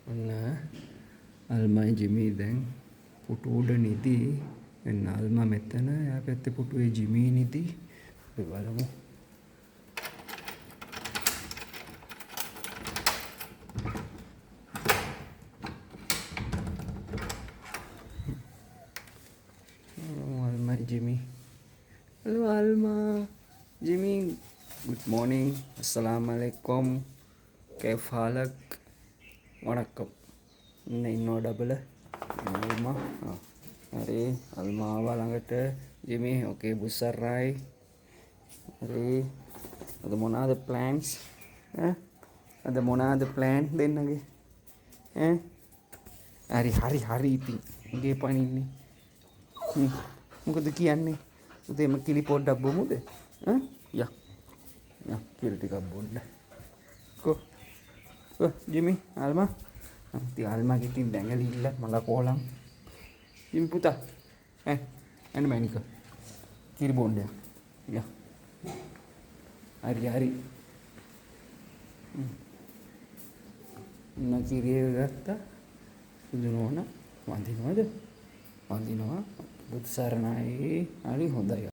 ඔන්න අල්මයි ජිමී දැන් පුටු උඩ නිදි. එන්න අල්මා මෙතන. එයා පැත්තේ පුටුවේ ජිමී නිදි. අපි බලමු. අල්මයි Jimmy. Hello Alma. Jimmy. Good morning. अस्सलाम वालेकुम. कैफ हालक. वणक्कम. इन्नो डबल अल्मा. अरे अल्मा आवा ළඟට ජිමී. ओके බුස්සරයි. अरे අද මොනවාද ප්ලෑන්ස්? අද මොනවාද ප්ලෑන් දෙන්නගේ? හරි ඉතින් ගේ පනින්නේ. මොකද කියන්නේ? උදේම කිලි පොඩ්ඩක් බොමුද? යා කිලි ටිකක් බොන්න. කො ජිමී අල්මා. ඉතින් අල්මාගේ ඉතින් දැඟලිල්ල මල කොලම්. ජිමී පුතා එන්න මැනික. කිරි බොන්න යා. හරි කිරිය ගත්තා. සුදු නෝන වඳිනවද? වඳිනවා. බුදු සරණයි. හරි හොඳයි.